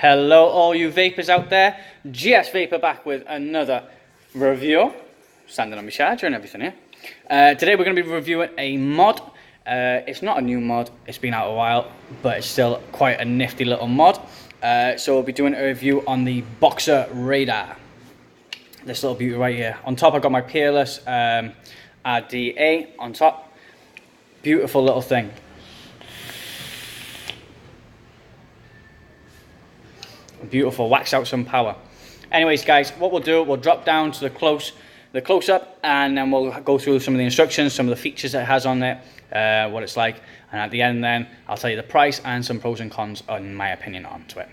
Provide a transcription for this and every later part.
Hello all you vapors out there, GS Vapor back with another review, standing on my charger and everything here. Today we're going to be reviewing a mod. It's not a new mod, it's been out a while, but it's still quite a nifty little mod. So we'll be doing a review on the Boxer Rader. This little beauty right here. On top I've got my Peerless RDA on top. Beautiful little thing. Beautiful, wax out some power. Anyways guys, what we'll do, we'll drop down to the close-up, and then we'll go through some of the instructions, some of the features that it has on it, what it's like, and at the end then I'll tell you the price and some pros and cons on my opinion onto it.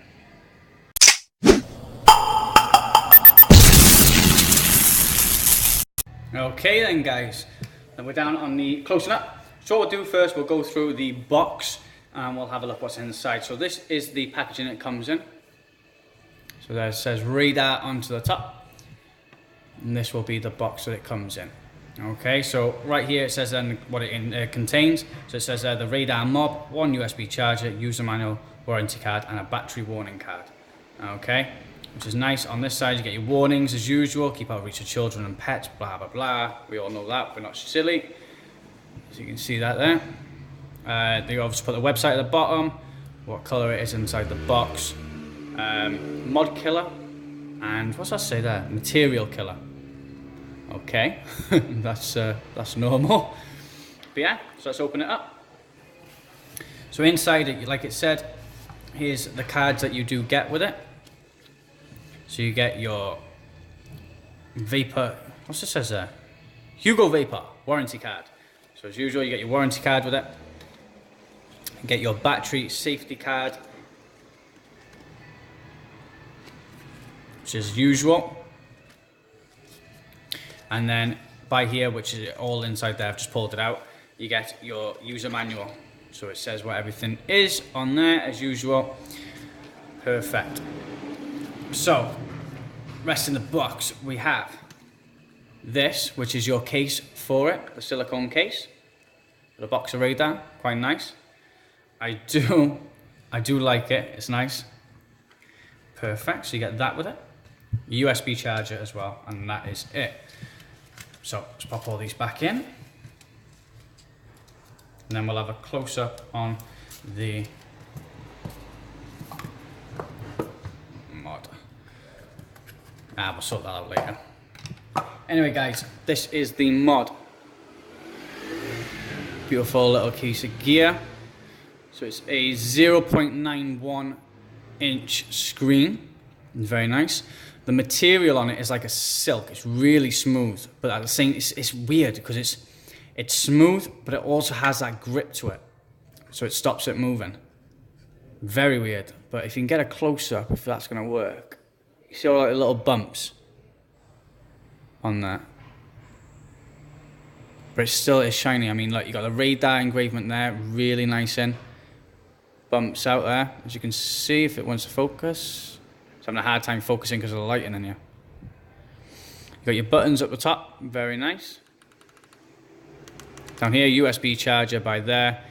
Okay then guys, then we're down on the close-up. So what we'll do first, we'll go through the box and we'll have a look what's inside. So this is the packaging it comes in. So there it says Rader onto the top, and this will be the box that it comes in. Okay, so right here it says then what it contains. So it says the Rader Mob, one USB charger, user manual, warranty card, and a battery warning card. Okay, which is nice. On this side you get your warnings as usual, keep out of reach of children and pets, blah blah blah. We all know that, we're not silly. So you can see that there. They obviously put the website at the bottom, what colour it is inside the box. Mod killer, and what's that say there? Material killer. Okay, that's normal. But yeah, so let's open it up. So inside it, like it said, here's the cards that you do get with it. So you get your VAPER, what's it says there? Hugo VAPER warranty card. So as usual, you get your warranty card with it. You get your battery safety card, which is usual, and then by here, which is all inside there, I've just pulled it out, you get your user manual. So it says what everything is on there as usual. Perfect. So rest in the box we have this, which is your case for it, the silicone case, the Boxer Rader, quite nice. I do like it, it's nice. Perfect, so you get that with it. USB charger as well, and that is it. So let's pop all these back in, and then we'll have a close-up on the mod. We'll sort that out later. Anyway guys, this is the mod. Beautiful little piece of gear. So it's a 0.91 inch screen, very nice. The material on it is like a silk. It's really smooth, but at the same, it's weird because it's smooth, but it also has that grip to it, so it stops it moving. Very weird. But if you can get a close up, if that's gonna work, you see all the little bumps on that, but it still is shiny. I mean, look, you got the Rader engravement there, really nice in. Bumps out there, as you can see if it wants to focus. So I'm having a hard time focusing because of the lighting in here. You got your buttons up the top, very nice. Down here, USB charger by there.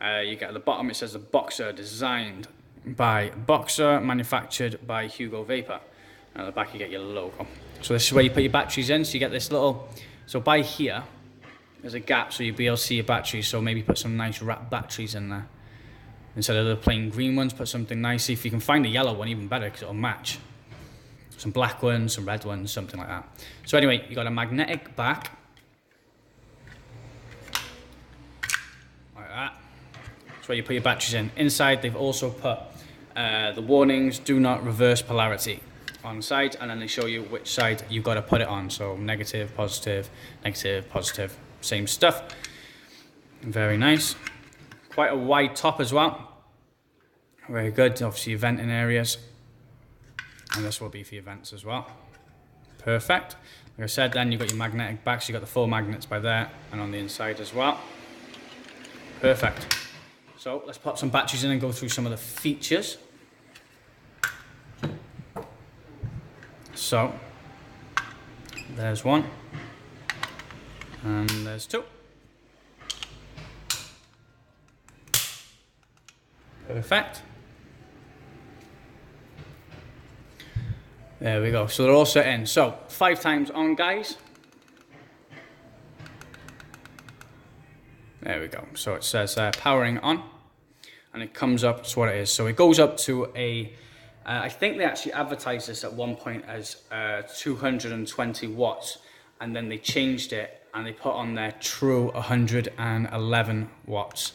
You get at the bottom, it says the Boxer, designed by Boxer, manufactured by Hugo VAPER. And at the back you get your logo. So this is where you put your batteries in, so you get this little, so by here, there's a gap so you'll be able to see your batteries, so maybe put some nice wrap batteries in there. Instead of the plain green ones, put something nice. If you can find a yellow one, even better, because it'll match. Some black ones, some red ones, something like that. So anyway, you got a magnetic back. Like that. That's where you put your batteries in. Inside, they've also put the warnings, do not reverse polarity on sides, and then they show you which side you've got to put it on. So negative, positive, same stuff. Very nice. Quite a wide top as well. Very good, obviously your venting areas. And this will be for your vents as well. Perfect. Like I said, then you've got your magnetic back, so you've got the 4 magnets by there and on the inside as well. Perfect. So let's pop some batteries in and go through some of the features. So, there's one. And there's two. Perfect. There we go. So they're all set in. So 5 times on, guys. There we go. So it says powering on, and it comes up to what it is. So it goes up to a, I think they actually advertised this at one point as 220 watts, and then they changed it and they put on their true 111 watts.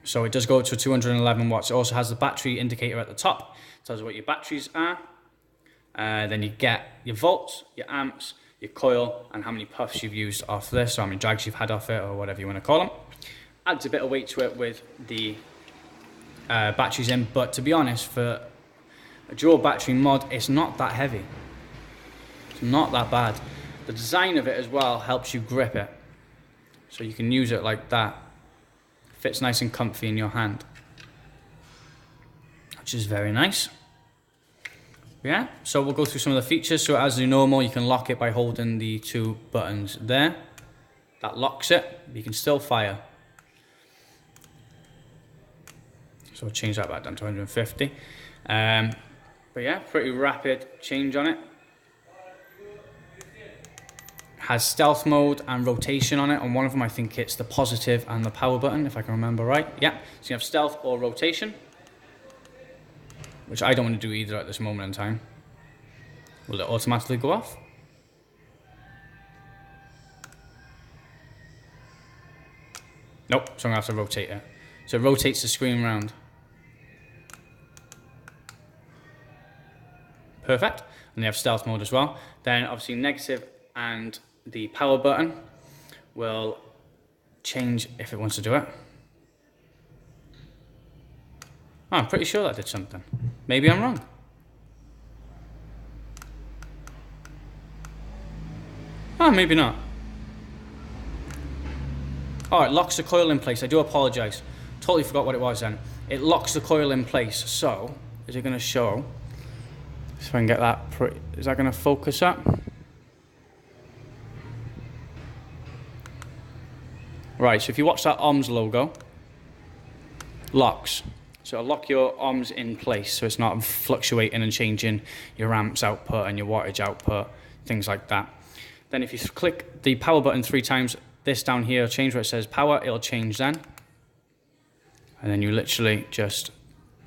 So it does go to 211 watts. It also has the battery indicator at the top. It tells you what your batteries are. Then you get your volts, your amps, your coil, and how many puffs you've used off this, or how many drags you've had off it, or whatever you want to call them. Adds a bit of weight to it with the batteries in, but to be honest, for a dual battery mod, it's not that heavy. It's not that bad. The design of it as well helps you grip it, so you can use it like that. Fits nice and comfy in your hand, which is very nice. Yeah, so we'll go through some of the features. So as normal, you can lock it by holding the 2 buttons there. That locks it. You can still fire. So we'll change that back down to 150. But yeah, pretty rapid change on it. Has stealth mode and rotation on it. On one of them, I think it's the positive and the power button, if I can remember right. Yeah, so you have stealth or rotation, which I don't want to do either at this moment in time. Will it automatically go off? Nope, so I'm going to have to rotate it. So it rotates the screen round. Perfect. And they have stealth mode as well. Then obviously negative and the power button will change if it wants to do it. Oh, I'm pretty sure that did something. Maybe I'm wrong. Oh, maybe not. Oh, it locks the coil in place. I do apologise. Totally forgot what it was then. It locks the coil in place. So, is it going to show? So I can get that. Is that going to focus up? Right, so if you watch that ohms logo, locks. So it'll lock your ohms in place so it's not fluctuating and changing your amps output and your wattage output, things like that. Then if you click the power button 3 times, this down here will change where it says power, it'll change then. And then you literally just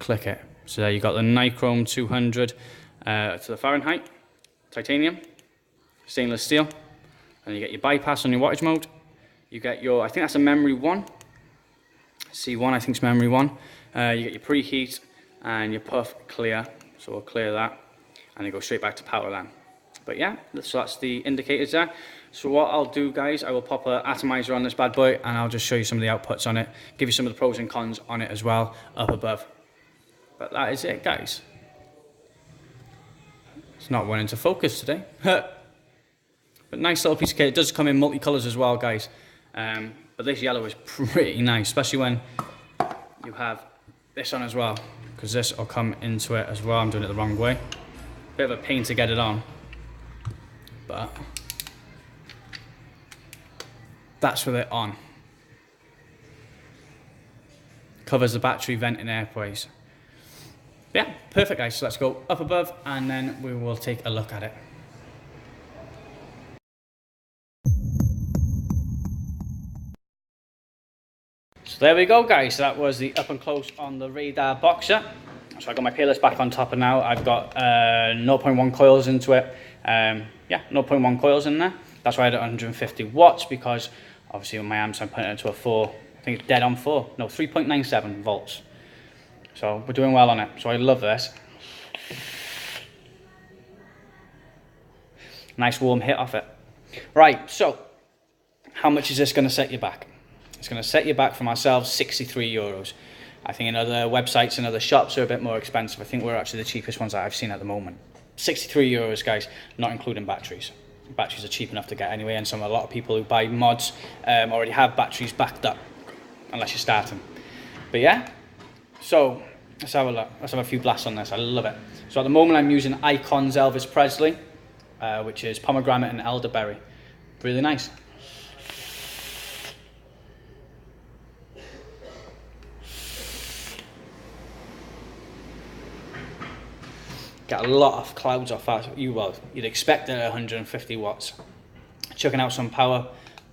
click it. So there you got the nichrome 200 to the Fahrenheit, titanium, stainless steel, and you get your bypass on your wattage mode. You get your, I think that's a memory 1. C1, I think it's memory 1. You get your preheat and your puff clear, so we'll clear that, and you go straight back to power then. But yeah, so that's the indicators there. So what I'll do, guys, I will pop an atomizer on this bad boy, and I'll just show you some of the outputs on it, give you some of the pros and cons on it as well, up above. But that is it, guys. It's not wanting to focus today. But nice little piece of kit. It does come in multicolours as well, guys. But this yellow is pretty nice, especially when you have this on as well, because this will come into it as well. I'm doing it the wrong way. Bit of a pain to get it on, but that's with it on. Covers the battery, vent and airways. Yeah, perfect, guys. So let's go up above and then we will take a look at it. So there we go, guys. So that was the up and close on the Rader Boxer. So I got my peerless back on top, and now I've got 0.1 coils into it. Yeah, 0.1 coils in there. That's why I had 150 watts, because obviously with my amps I'm putting it into a 4, I think it's dead on 4. No, 3.97 volts. So we're doing well on it. So I love this. Nice warm hit off it. Right, so how much is this going to set you back? It's going to set you back from ourselves €63. I think in other websites and other shops are a bit more expensive. I think we're actually the cheapest ones that I've seen at the moment. €63, guys, not including batteries. Batteries are cheap enough to get anyway, and a lot of people who buy mods already have batteries backed up, unless you're starting. But yeah, so let's have a look. Let's have a few blasts on this. I love it. So at the moment I'm using Icon's Elvis Presley, which is pomegranate and elderberry. Really nice. get a lot of clouds off that. You'd expect it at 150 watts. Chucking out some power,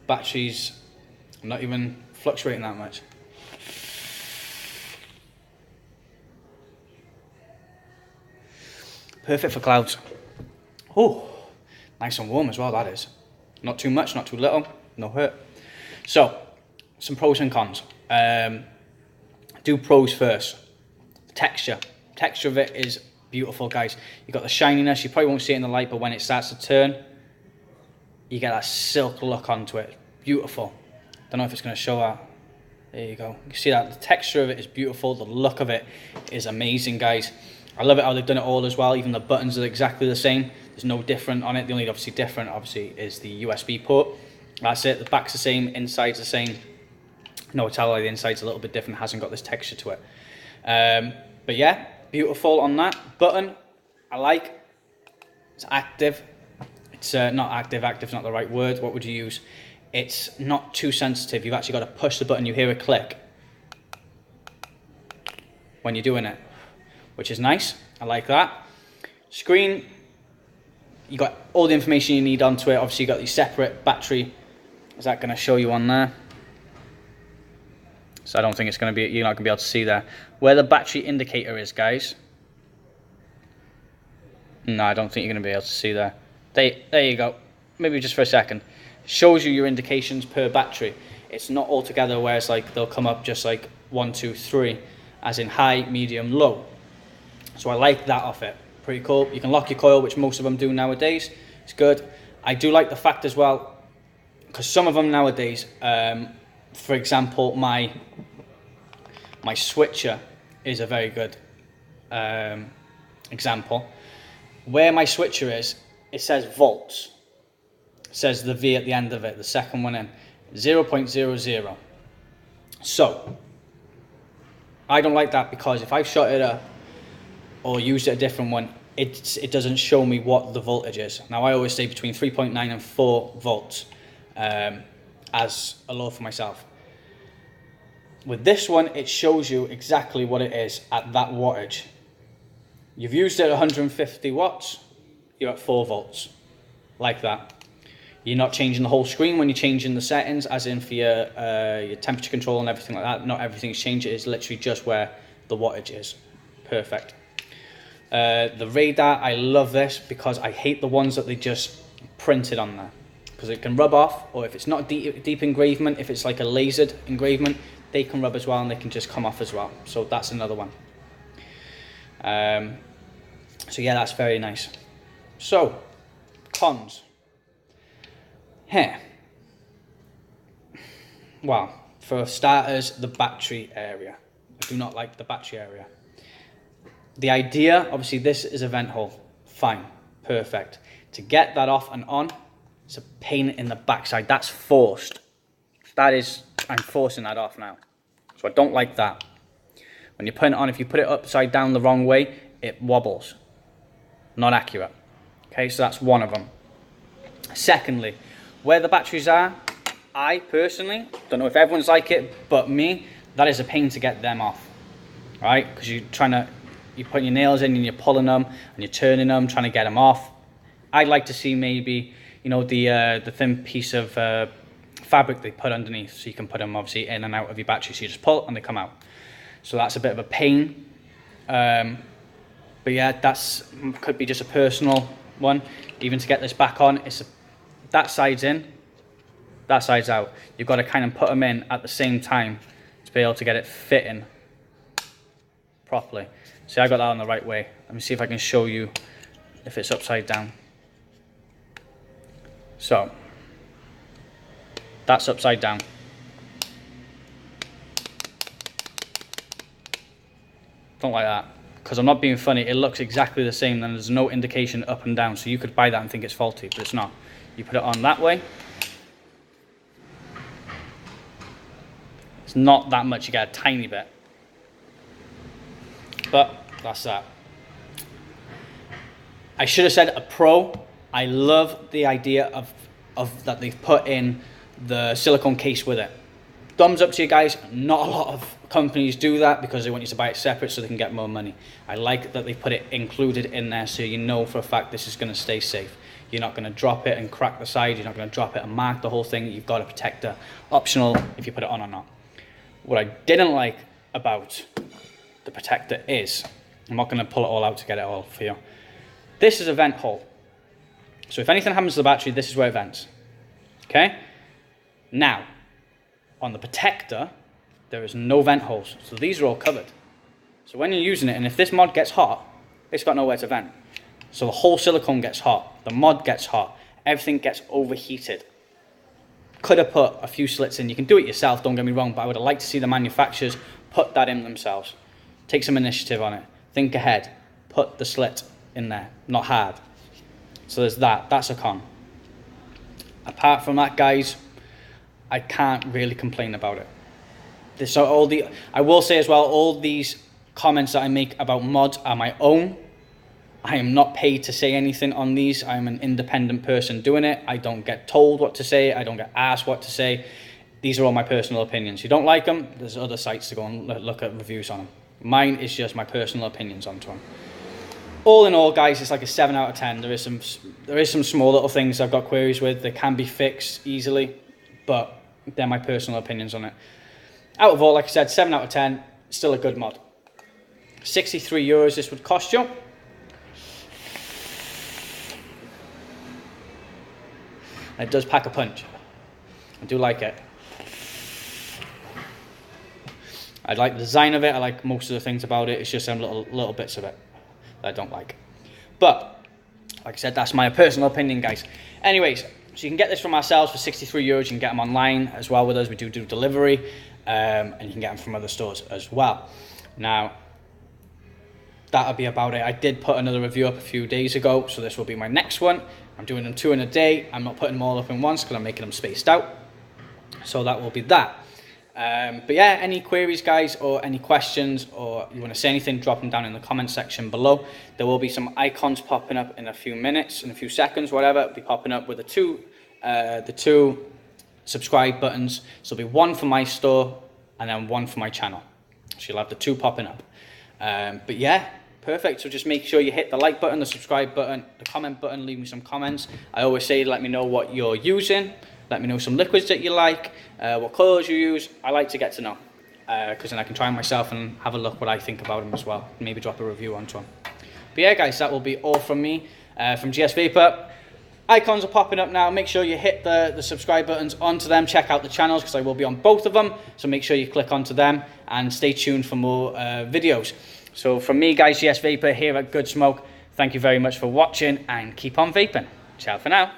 batteries not even fluctuating that much. Perfect for clouds. Oh, nice and warm as well, that is. Not too much, not too little, no hurt. So, some pros and cons. Do pros first. Texture of it is beautiful, guys. You've got the shininess. You probably won't see it in the light, but when it starts to turn, you get that silk look onto it. Beautiful. Don't know if it's going to show that. There you go. You see that? The texture of it is beautiful. The look of it is amazing, guys. I love it how they've done it all as well. Even the buttons are exactly the same. There's no different on it. The only obviously different, is the USB port. That's it. The back's the same. Inside's the same. No, it's how the inside's a little bit different. It hasn't got this texture to it. But yeah, beautiful on that. Button, I like. It's active. It's not active. Active's not the right word. What would you use? It's not too sensitive. You've actually got to push the button. You hear a click when you're doing it, which is nice. I like that. Screen, you got all the information you need onto it. Obviously, you got the separate battery. Is that going to show you on there? So I don't think it's going to be, you're not going to be able to see there. Where the battery indicator is, guys. No, I don't think you're going to be able to see there. There you go. Maybe just for a second. Shows you your indications per battery. It's not all together where it's like they'll come up just like 1, 2, 3, as in high, medium, low. So I like that off it. Pretty cool. You can lock your coil, which most of them do nowadays. It's good. I do like the fact as well, because some of them nowadays, for example, my switcher is a very good example. Where my switcher is, it says volts. It says the V at the end of it, the second one in, 0.00. So, I don't like that because if I've shot it up or used a different one, it doesn't show me what the voltage is. Now, I always say between 3.9 and 4 volts as a load for myself. With this one, it shows you exactly what it is at that wattage. You've used it at 150 watts, you're at 4 volts, like that. You're not changing the whole screen when you're changing the settings, as in for your temperature control and everything like that. Not everything's changed, it is literally just where the wattage is. Perfect. The Rader, I love this because I hate the ones that they just printed on there. Because it can rub off, or if it's not deep engravement, if it's like a lasered engravement, they can rub as well and they can just come off as well. So that's another one. So yeah, that's very nice. So, cons. Here. Well, for starters, the battery area. I do not like the battery area. The idea, obviously this is a vent hole. Fine, perfect. To get that off and on, it's a pain in the backside. That's forced. That is, I'm forcing that off now. So I don't like that. When you put it on, if you put it upside down the wrong way, it wobbles. Not accurate. Okay, so that's one of them. Secondly, where the batteries are, I personally, don't know if everyone's like it, but me, that is a pain to get them off. Right? Because you're putting your nails in and you're pulling them and you're turning them, trying to get them off. I'd like to see maybe, you know, the thin piece of fabric they put underneath, so you can put them obviously in and out of your battery. So you just pull and they come out. So that's a bit of a pain. But yeah, could be just a personal one. Even to get this back on, that side's in, that side's out. You've got to kind of put them in at the same time to be able to get it fitting properly. See, I got that on the right way. Let me see if I can show you if it's upside down. So, that's upside down. Don't like that. Because I'm not being funny, it looks exactly the same, and there's no indication up and down, so you could buy that and think it's faulty, but it's not. You put it on that way, it's not that much, you get a tiny bit. But that's that. I should have said a pro. I love the idea of that they've put in the silicone case with it. thumbs up to you guys. Not a lot of companies do that because they want you to buy it separate so they can get more money. I like that they put it included in there so you know for a fact this is going to stay safe. You're not going to drop it and crack the side. You're not going to drop it and mark the whole thing. You've got a protector, optional if you put it on or not. What I didn't like about the protector is, I'm not going to pull it all out to get it all for you. This is a vent hole. So if anything happens to the battery, this is where it vents. Okay? Now, on the protector, there is no vent holes. So these are all covered. So when you're using it, and if this mod gets hot, it's got nowhere to vent. So the whole silicone gets hot. The mod gets hot. Everything gets overheated. Could have put a few slits in. You can do it yourself, don't get me wrong, but I would have liked to see the manufacturers put that in themselves. Take some initiative on it. Think ahead. Put the slit in there. Not hard. So there's that. That's a con. Apart from that, guys, I can't really complain about it. So I will say as well, all these comments that I make about mods are my own. I am not paid to say anything on these. I'm an independent person doing it. I don't get told what to say. I don't get asked what to say. These are all my personal opinions. You don't like them, there's other sites to go and look at reviews on them. Mine is just my personal opinions onto them. All in all, guys, it's like a 7 out of 10. There is some small little things I've got queries with. They can be fixed easily, but they're my personal opinions on it. Out of all, like I said, 7 out of 10, still a good mod. €63 this would cost you. It does pack a punch. I do like it. I like the design of it. I like most of the things about it. It's just some little bits of it that I don't like. But, like I said, that's my personal opinion, guys. Anyways, so you can get this from ourselves for €63. You can get them online as well with us. We do delivery. And you can get them from other stores as well. Now, that'll be about it. I did put another review up a few days ago, so this will be my next one. I'm doing them 2 in a day. I'm not putting them all up in once because I'm making them spaced out. So that will be that. But yeah, any queries, guys, or any questions, or you want to say anything, drop them down in the comment section below. There will be some icons popping up in a few minutes, in a few seconds, whatever. It'll be popping up with the two subscribe buttons. So there'll be one for my store and then one for my channel. So you'll have the 2 popping up. But yeah, perfect. So just make sure you hit the like button, the subscribe button, the comment button, leave me some comments. I always say let me know what you're using. Let me know some liquids that you like, what colours you use. I like to get to know, because then I can try them myself and have a look what I think about them as well. Maybe drop a review onto them. But yeah, guys, that will be all from me, from GS VAPER. Icons are popping up now. Make sure you hit the subscribe buttons onto them. Check out the channels because I will be on both of them. So make sure you click onto them and stay tuned for more videos. So from me, guys, GS VAPER here at Good Smoke. Thank you very much for watching and keep on vaping. Ciao for now.